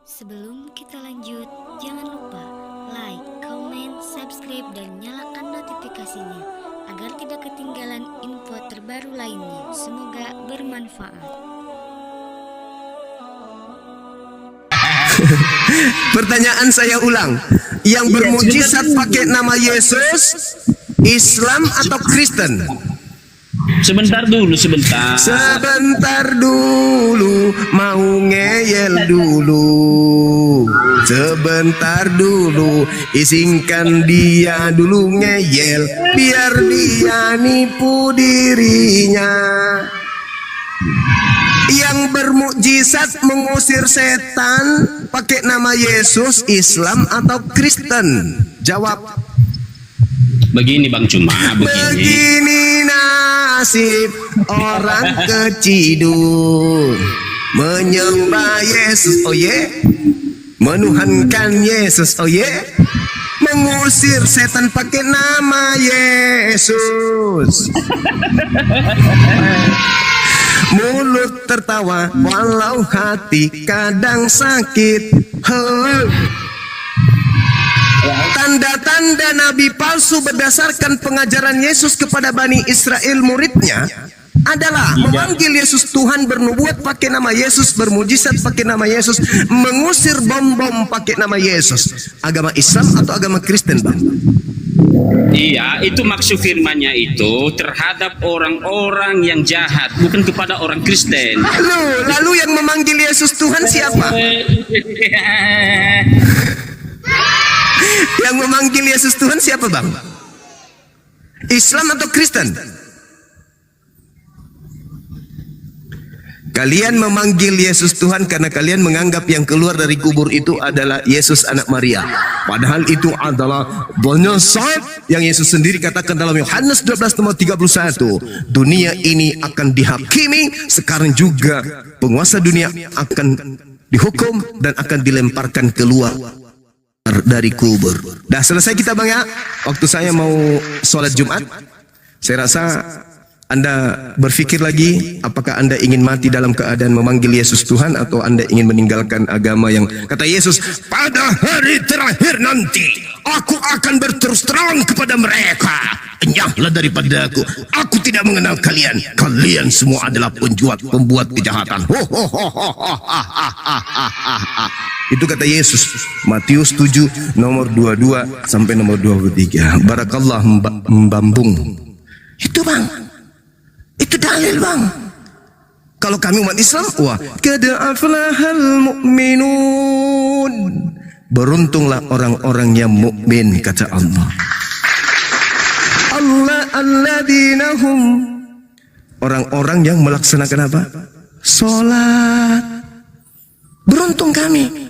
Sebelum kita lanjut, jangan lupa like, comment, subscribe, dan nyalakan notifikasinya agar tidak ketinggalan info terbaru lainnya. Semoga bermanfaat. Pertanyaan saya ulang, yang bermujizat pakai nama Yesus, Islam atau Kristen? Sebentar dulu, sebentar. Sebentar dulu, mau ngeyel dulu. Sebentar dulu, izinkan dia dulu ngeyel, biar dia nipu dirinya. Yang bermukjizat mengusir setan pakai nama Yesus, Islam atau Kristen? Jawab. Begini Bang, cuma Begini nasib orang keciduk, menyembah Yesus, oh ye, menuhankan Yesus, oh ye, mengusir setan pakai nama Yesus. Mulut tertawa walau hati kadang sakit. Tanda-tanda nabi palsu berdasarkan pengajaran Yesus kepada Bani Israel muridnya adalah memanggil Yesus Tuhan, bernubuat pakai nama Yesus, bermujizat pakai nama Yesus, mengusir bom-bom pakai nama Yesus. Agama Islam atau agama Kristen, Bang? Iya, itu maksud firmannya itu terhadap orang-orang yang jahat, bukan kepada orang Kristen. Lalu yang memanggil Yesus Tuhan siapa? Yang memanggil Yesus Tuhan siapa, Bang? Islam atau Kristen? Kalian memanggil Yesus Tuhan karena kalian menganggap yang keluar dari kubur itu adalah Yesus anak Maria. Padahal itu adalah bonyosat yang Yesus sendiri katakan dalam Yohanes 12 nomor 31. Dunia ini akan dihakimi, sekarang juga penguasa dunia akan dihukum dan akan dilemparkan keluar dari kubur. Dah selesai kita, Bang, ya. Waktu saya mau sholat Jumat, saya rasa Anda berpikir lagi, apakah Anda ingin mati dalam keadaan memanggil Yesus Tuhan, atau Anda ingin meninggalkan agama yang kata Yesus, pada hari terakhir nanti aku akan berterus terang kepada mereka, enyahlah daripada aku tidak mengenal kalian, kalian semua adalah pembuat kejahatan. Itu kata Yesus, Matius 7 nomor 22 sampai nomor 23. Barakallah membambung. Itu, Bang. Itu dalil, Bang. Kalau kami umat Islam, wah, qad aflahal mu'minun. Beruntunglah orang-orang yang mukmin, kata Allah. Alladzina hum, orang-orang yang melaksanakan apa? Salat. Beruntung kami.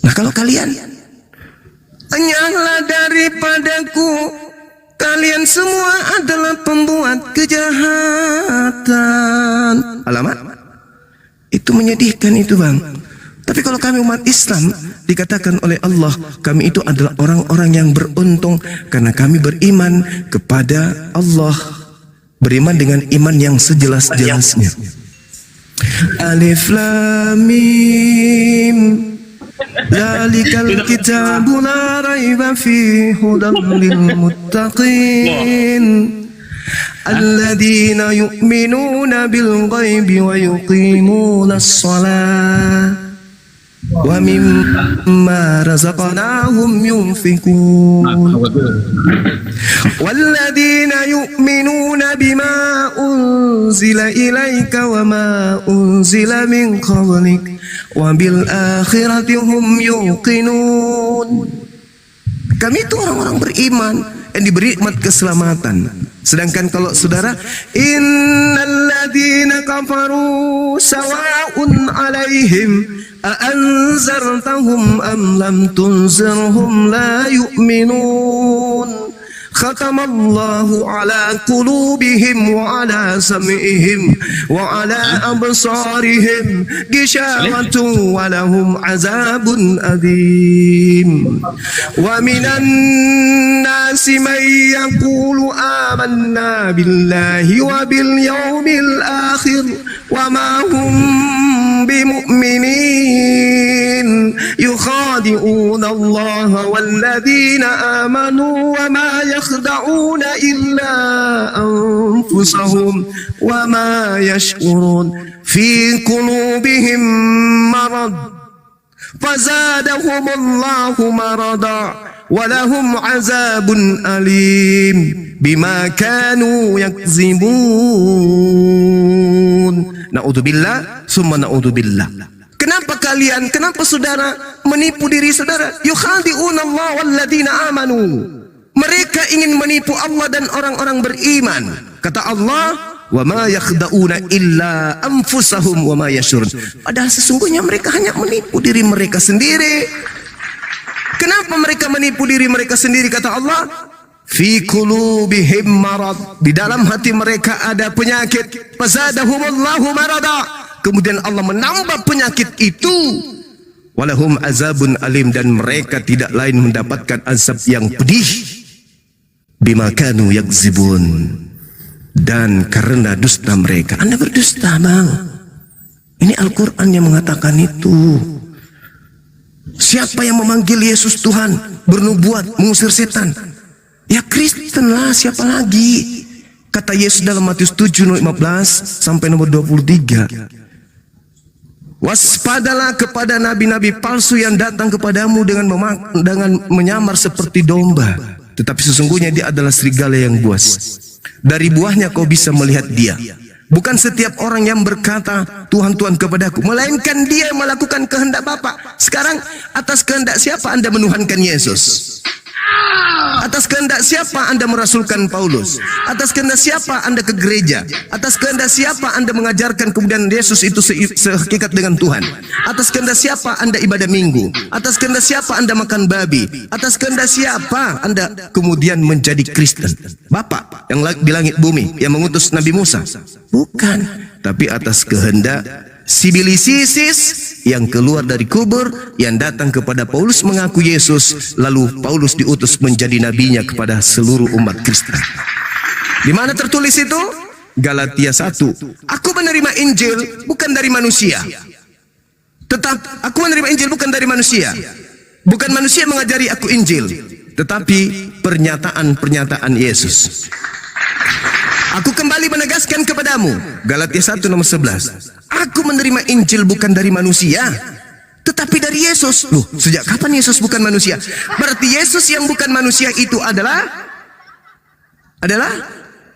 Nah, kalau kalian, enyahlah daripadaku, kalian semua adalah pembuat kejahatan. Alamat itu menyedihkan itu, Bang. Tapi kalau kami umat Islam, dikatakan oleh Allah, kami itu adalah orang-orang yang beruntung karena kami beriman kepada Allah, beriman dengan iman yang sejelas-jelasnya. Alif Lam Mim, Zalikal kitabu la raiba fihi hudan lil muttaqin alladzina yu'minuna bil ghaibi wa yuqimuna as-shalah wa mimma razaqnahum yunfikun walladzina yu'minuna bima unzila ilaika wa ma unzila min qablik wa bil akhirati hum yuqinun. Kami itu orang-orang beriman yang diberi nikmat keselamatan. Sedangkan kalau saudara, innalladzina kafaru sawa'un 'alaihim a anzartahum am lam tunzirhum la yu'minun. khatamallahu ala qulubihim wa ala sam'ihim wa ala absarihim ghishawatun wa lahum azabun adim. Wa minan nasi man yaqulu amanna billahi wa bil yawmil akhir wa ma hum bimu'minin yukhadi'una Allah walladhina amanu wa ma yakhda'una illa anfusahum wa ma yash'urun fi qulubihim marad fazadahum Allah marada walahum azabun alim bima kanu yakzibun. Na'udzubillah summa na'udzubillah. Kenapa saudara menipu diri saudara? Yukhadi'una Allah walladzina amanu. Mereka ingin menipu Allah dan orang-orang beriman. Kata Allah, wa ma yakhda'una illa anfusahum wa ma yashurun. Padahal sesungguhnya mereka hanya menipu diri mereka sendiri. Kenapa mereka menipu diri mereka sendiri? Kata Allah, fi qulubihim marad, di dalam hati mereka ada penyakit. Fazadahumullahu marada, kemudian Allah menambah penyakit itu. Walahum azabun alim, dan mereka tidak lain mendapatkan azab yang pedih. Bima kanu yakzibun, dan karena dusta mereka. Anda berdusta, bang. Ini Al-Quran yang mengatakan itu. Siapa yang memanggil Yesus Tuhan, bernubuat, mengusir setan? Ya Kristen lah, siapa lagi? Kata Yesus dalam Matius 7 nomor 15 sampai nomor 23. Waspadalah kepada nabi-nabi palsu yang datang kepadamu dengan menyamar seperti domba, tetapi sesungguhnya dia adalah serigala yang buas. Dari buahnya kau bisa melihat dia. Bukan setiap orang yang berkata Tuhan, Tuhan kepadaku, melainkan dia yang melakukan kehendak Bapa. Sekarang atas kehendak siapa Anda menuhankan Yesus? Atas kehendak siapa Anda merasulkan Paulus? Atas kehendak siapa Anda ke gereja? Atas kehendak siapa Anda mengajarkan kemudian Yesus itu sehakikat dengan Tuhan? Atas kehendak siapa Anda ibadah minggu? Atas kehendak siapa Anda makan babi? Atas kehendak siapa Anda kemudian menjadi Kristen? Bapa yang di langit bumi yang mengutus Nabi Musa? Bukan, tapi atas kehendak Sibilisis yang keluar dari kubur, yang datang kepada Paulus mengaku Yesus, lalu Paulus diutus menjadi nabinya kepada seluruh umat Kristen. Di mana tertulis itu? Galatia 1. Aku menerima Injil bukan dari manusia. Aku menerima Injil bukan dari manusia. Bukan manusia mengajari aku Injil, tetapi pernyataan-pernyataan Yesus. Aku kembali menegaskan kepadamu, Galatia 1 nomor 11. Aku menerima Injil bukan dari manusia, tetapi dari Yesus. Loh, sejak kapan Yesus bukan manusia? Berarti Yesus yang bukan manusia itu adalah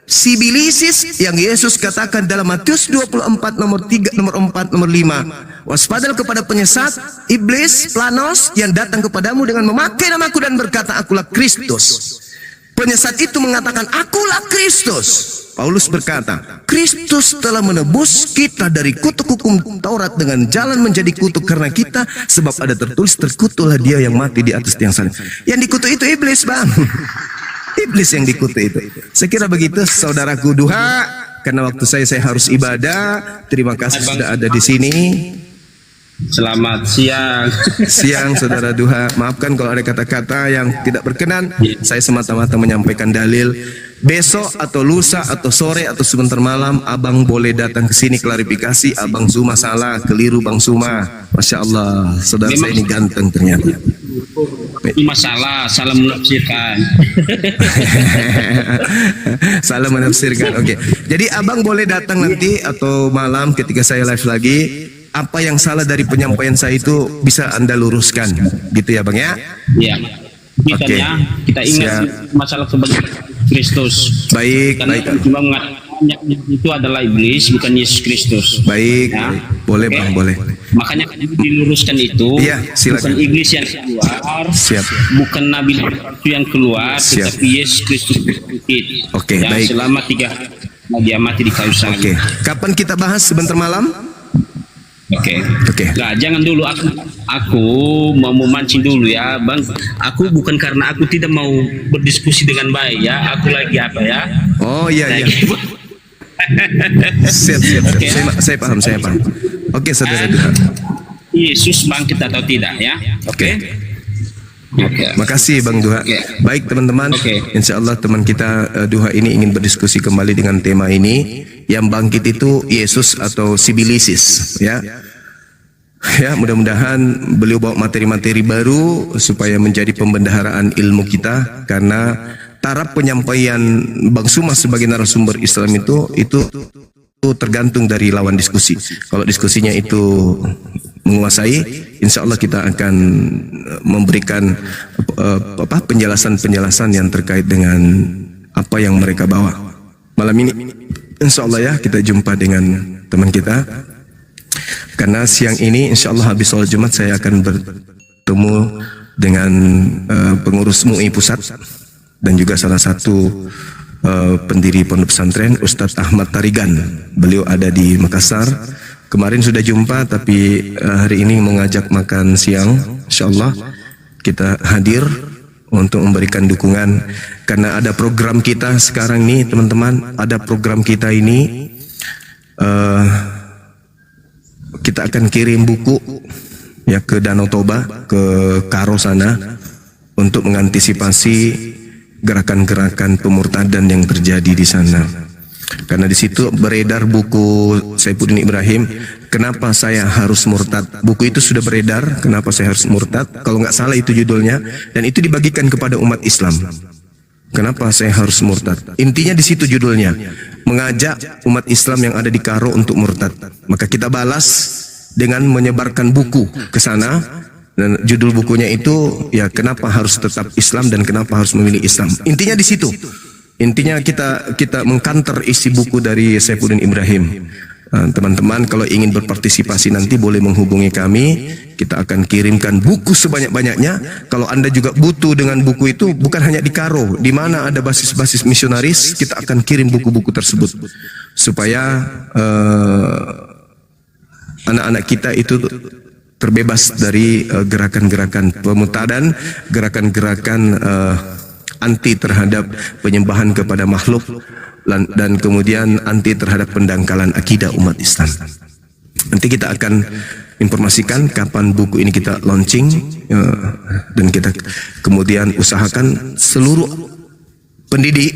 Sibilisis yang Yesus katakan dalam Matius 24 nomor 3, nomor 4, nomor 5. Waspadalah kepada penyesat, iblis, planos yang datang kepadamu dengan memakai namaku dan berkata, akulah Kristus. Penyesat itu mengatakan, akulah Kristus. Paulus berkata, Kristus telah menebus kita dari kutuk hukum Taurat dengan jalan menjadi kutuk karena kita, sebab ada tertulis, terkutuklah dia yang mati di atas tiang salib. Yang dikutuk itu iblis, bang. Iblis yang dikutuk itu. Saya kira begitu, saudaraku duha. Karena waktu saya harus ibadah. Terima kasih sudah ada di sini. Selamat siang. Siang saudara duha. Maafkan kalau ada kata-kata yang tidak berkenan. Saya semata-mata menyampaikan dalil. Besok atau lusa atau sore atau sebentar malam abang boleh datang ke sini klarifikasi. Abang Zuma salah, keliru Bang Zuma. Masya Allah, saudara saya ini ganteng ternyata. Masalah, salah menafsirkan. Salah menafsirkan. Oke. Jadi abang boleh datang nanti atau malam ketika saya live lagi. Apa yang salah dari penyampaian saya itu bisa Anda luruskan, gitu ya Bang ya? Iya. Oke. Kita ingat masalah sebagai Kristus. Baik, karena baik. Cuma mengatakan itu adalah iblis, bukan Yesus Kristus. Baik, ya? baik. Boleh Bang, boleh. Makanya diluruskan itu. Iya, silakan. Bukan iblis yang keluar. Siap. Bukan nabi yang keluar, Siap. tetapi Yesus Kristus bangkit. Oke, ya, baik. Selama 3 hari dia mati di kayu salib. Oke. Kapan kita bahas sebentar malam? Oke. Oke. Nah, jangan dulu aku mau memancing dulu ya, Bang. Aku bukan karena aku tidak mau berdiskusi dengan baik ya. Aku lagi apa ya? Oh iya iya. Lagi Siap siap. Oke. Saya paham. Oke, saudara Duha. Yesus bangkit atau tidak ya? Oke. Oke. Makasih Bang Duha. Oke. Baik teman-teman, Oke. insya Allah teman kita Duha ini ingin berdiskusi kembali dengan tema ini. Yang bangkit itu Yesus atau Sibilisis, ya. Ya, mudah-mudahan beliau bawa materi-materi baru supaya menjadi pembendaharaan ilmu kita, karena taraf penyampaian Bang Suma sebagai narasumber Islam itu tergantung dari lawan diskusi. Kalau diskusinya itu menguasai, insya Allah kita akan memberikan penjelasan-penjelasan yang terkait dengan apa yang mereka bawa. Malam ini insya Allah ya kita jumpa dengan teman kita, karena siang ini insya Allah habis sholat Jumat saya akan bertemu dengan pengurus MUI Pusat dan juga salah satu pendiri pondok pesantren Ustadz Ahmad Tarigan. Beliau ada di Makassar. Kemarin sudah jumpa, tapi hari ini mengajak makan siang. Insya Allah kita hadir untuk memberikan dukungan, karena ada program kita sekarang nih teman-teman. Ada program kita ini, kita akan kirim buku ya ke Danau Toba, ke Karo sana, untuk mengantisipasi gerakan-gerakan pemurtadan yang terjadi di sana. Karena di situ beredar buku Saifuddin Ibrahim, Kenapa Saya Harus Murtad. Buku itu sudah beredar, Kenapa Saya Harus Murtad, kalau nggak salah itu judulnya, dan itu dibagikan kepada umat Islam. Kenapa saya harus murtad? Intinya di situ judulnya, mengajak umat Islam yang ada di Karo untuk murtad. Maka kita balas dengan menyebarkan buku ke sana, dan judul bukunya itu ya kenapa harus tetap Islam dan kenapa harus memilih Islam. Intinya di situ. Intinya kita mengkanter isi buku dari Saifuddin Ibrahim. Teman-teman kalau ingin berpartisipasi nanti boleh menghubungi kami. Kita akan kirimkan buku sebanyak-banyaknya. Kalau Anda juga butuh dengan buku itu, bukan hanya di Karo, di mana ada basis-basis misionaris, kita akan kirim buku-buku tersebut supaya anak-anak kita itu terbebas dari gerakan-gerakan pemurtadan, gerakan-gerakan anti terhadap penyembahan kepada makhluk, dan kemudian anti terhadap pendangkalan akidah umat Islam. Nanti kita akan informasikan kapan buku ini kita launching, dan kita kemudian usahakan seluruh pendidik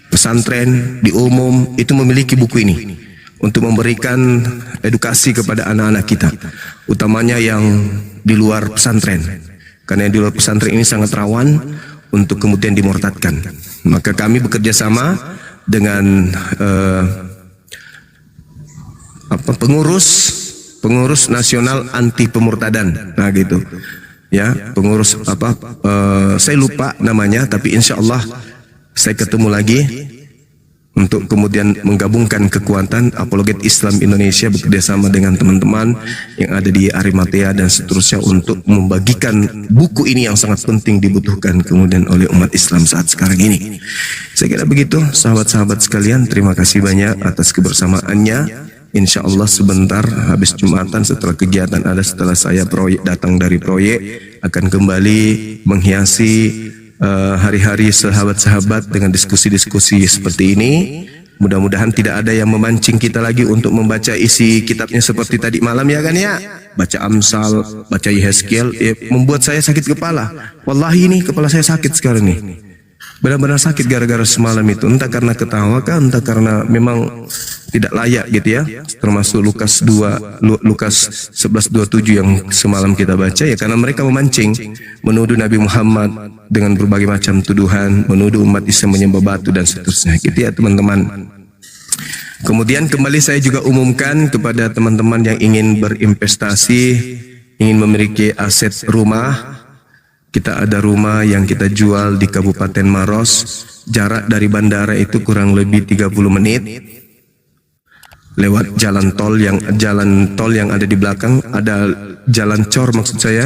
pesantren di umum itu memiliki buku ini untuk memberikan edukasi kepada anak-anak kita, utamanya yang di luar pesantren, karena yang di luar pesantren ini sangat rawan untuk kemudian dimurtadkan. Maka kami bekerja sama dengan pengurus nasional anti pemurtadan, nah gitu ya, pengurus saya lupa namanya, tapi insya Allah saya ketemu lagi untuk kemudian menggabungkan kekuatan apologet Islam Indonesia bekerjasama dengan teman-teman yang ada di Arimatea dan seterusnya untuk membagikan buku ini yang sangat penting dibutuhkan kemudian oleh umat Islam saat sekarang ini. Saya kira begitu sahabat-sahabat sekalian, terima kasih banyak atas kebersamaannya. Insya Allah sebentar habis Jumatan setelah kegiatan ada, setelah saya datang dari proyek, akan kembali menghiasi hari-hari sahabat-sahabat dengan diskusi-diskusi seperti ini. Mudah-mudahan tidak ada yang memancing kita lagi untuk membaca isi kitabnya seperti tadi malam, ya kan ya, baca Amsal, baca Yehezkiel, membuat saya sakit kepala. Wallahi ini kepala saya sakit sekarang nih, benar-benar sakit gara-gara semalam itu, entah karena ketawa kan, entah karena memang tidak layak gitu ya. Termasuk Lukas 11:27 yang semalam kita baca, ya karena mereka memancing, menuduh Nabi Muhammad dengan berbagai macam tuduhan, menuduh umat Islam menyembah batu dan seterusnya gitu ya teman-teman. Kemudian kembali saya juga umumkan kepada teman-teman yang ingin berinvestasi, ingin memiliki aset rumah. Kita ada rumah yang kita jual di Kabupaten Maros, jarak dari bandara itu kurang lebih 30 menit. Lewat jalan tol yang ada di belakang, ada jalan cor maksud saya.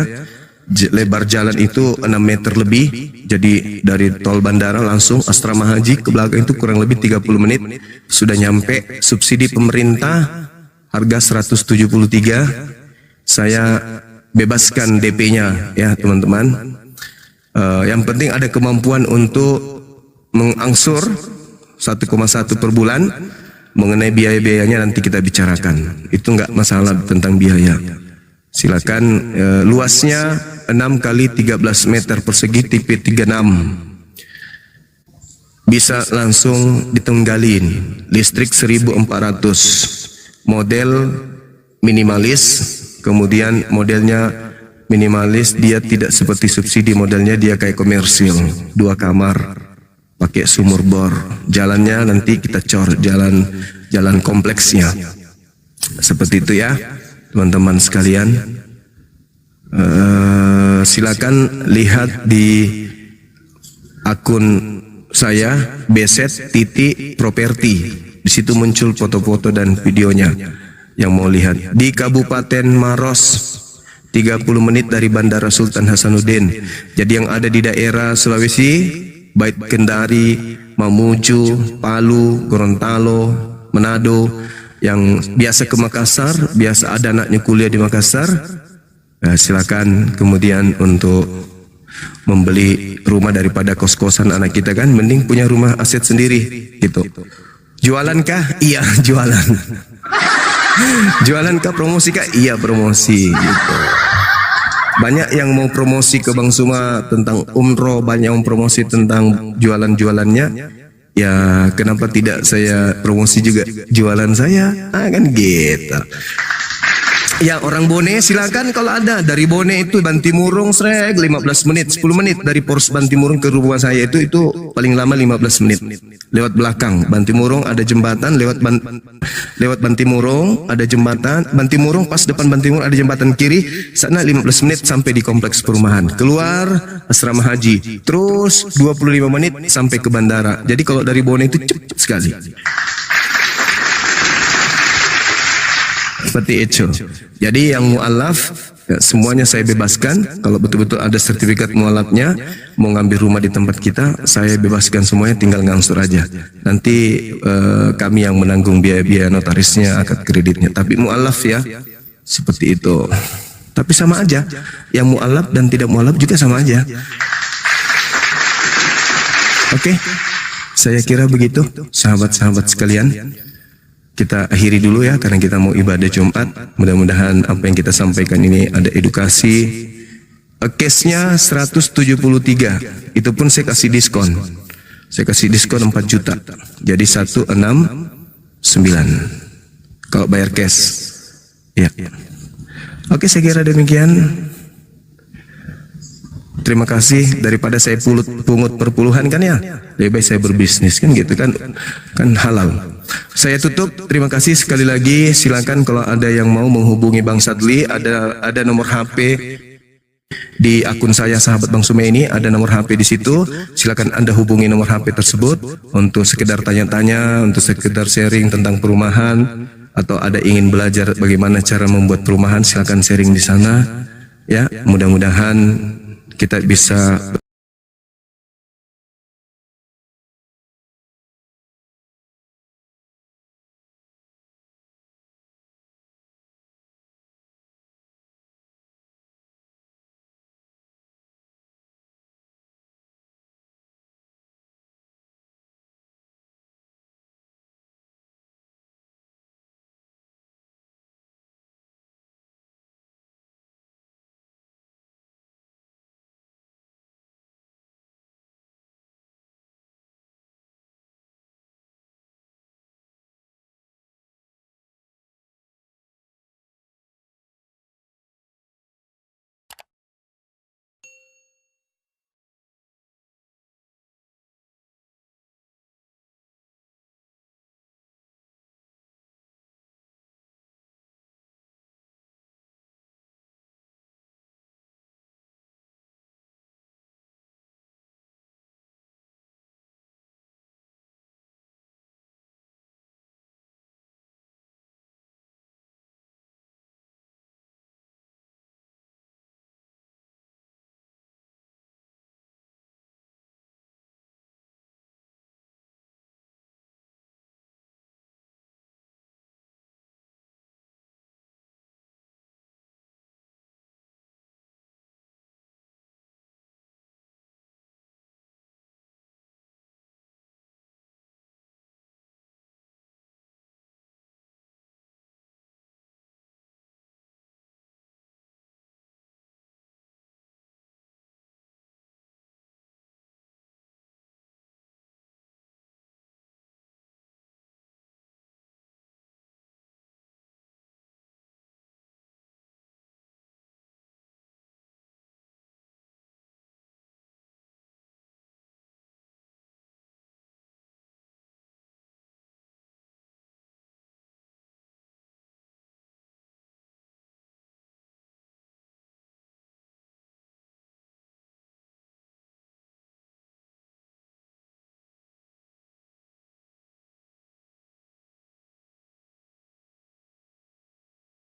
Lebar jalan itu 6 meter lebih. Jadi dari tol bandara langsung Asrama Haji ke belakang itu kurang lebih 30 menit sudah nyampe. Subsidi pemerintah harga 173. Saya bebaskan DP-nya ya teman-teman. Yang penting ada kemampuan untuk mengangsur 1,1 per bulan. Mengenai biaya-biayanya nanti kita bicarakan. Itu enggak masalah tentang biaya. Silakan. Luasnya 6 kali 13 meter persegi tipe 36. Bisa langsung ditenggalin. Listrik 1400. Model minimalis. Kemudian modelnya minimalis, dia tidak seperti subsidi, modelnya dia kayak komersil, 2 kamar, pakai sumur bor. Jalannya nanti kita cor jalan kompleksnya. Seperti itu ya, teman-teman sekalian. Silakan lihat di akun saya beset.properti. Di situ muncul foto-foto dan videonya. Yang mau lihat di Kabupaten Maros, 30 menit dari Bandara Sultan Hasanuddin. Jadi yang ada di daerah Sulawesi, baik Kendari, Mamuju, Palu, Gorontalo, Manado, yang biasa ke Makassar, biasa ada anaknya kuliah di Makassar, silakan kemudian untuk membeli rumah daripada kos-kosan anak kita kan, mending punya rumah aset sendiri gitu. Jualankah? Iya, jualan. Jualankah, promosi kah? Iya, promosi gitu. Banyak yang mau promosi ke Bang Suma tentang umroh, banyak yang promosi tentang jualan-jualannya. Ya, kenapa tidak saya promosi juga jualan saya? Kan gitu. Ya, orang Bone silakan kalau ada. Dari Bone itu Bantimurung 15 menit, 10 menit dari Pors Bantimurung ke rumah saya itu paling lama 15 menit. Lewat belakang Bantimurung ada jembatan, lewat Bantimurung ada jembatan, Bantimurung pas depan Bantimurung ada jembatan kiri, sana 15 menit sampai di kompleks perumahan. Keluar asrama haji, terus 25 menit sampai ke bandara. Jadi kalau dari Bone itu cepat sekali. Seperti itu. Jadi yang mu'alaf ya, semuanya saya bebaskan. Kalau betul-betul ada sertifikat mu'alafnya, mau ngambil rumah di tempat kita, saya bebaskan semuanya, tinggal ngangsur aja. Nanti kami yang menanggung biaya-biaya notarisnya, akad kreditnya. Tapi mu'alaf ya, seperti itu. Tapi sama aja, yang mu'alaf dan tidak mu'alaf juga sama aja. Oke, saya kira begitu, sahabat-sahabat sekalian. Kita akhiri dulu ya, karena kita mau ibadah Jumat. Mudah-mudahan apa yang kita sampaikan ini ada edukasi. Case-nya 173. Itu pun saya kasih diskon. Saya kasih diskon 4 juta. Jadi 169. Kalau bayar cash. Ya. Oke, saya kira demikian. Terima kasih, daripada saya pungut perpuluhan kan ya. Lebih baik saya berbisnis kan gitu kan halal. Saya tutup, terima kasih sekali lagi. Silakan kalau ada yang mau menghubungi Bang Sadli, ada nomor HP di akun saya sahabat Bang Sume ini, ada nomor HP di situ. Silakan Anda hubungi nomor HP tersebut untuk sekedar tanya-tanya, untuk sekedar sharing tentang perumahan, atau ada ingin belajar bagaimana cara membuat perumahan, silakan sharing di sana. Ya, mudah-mudahan kita bisa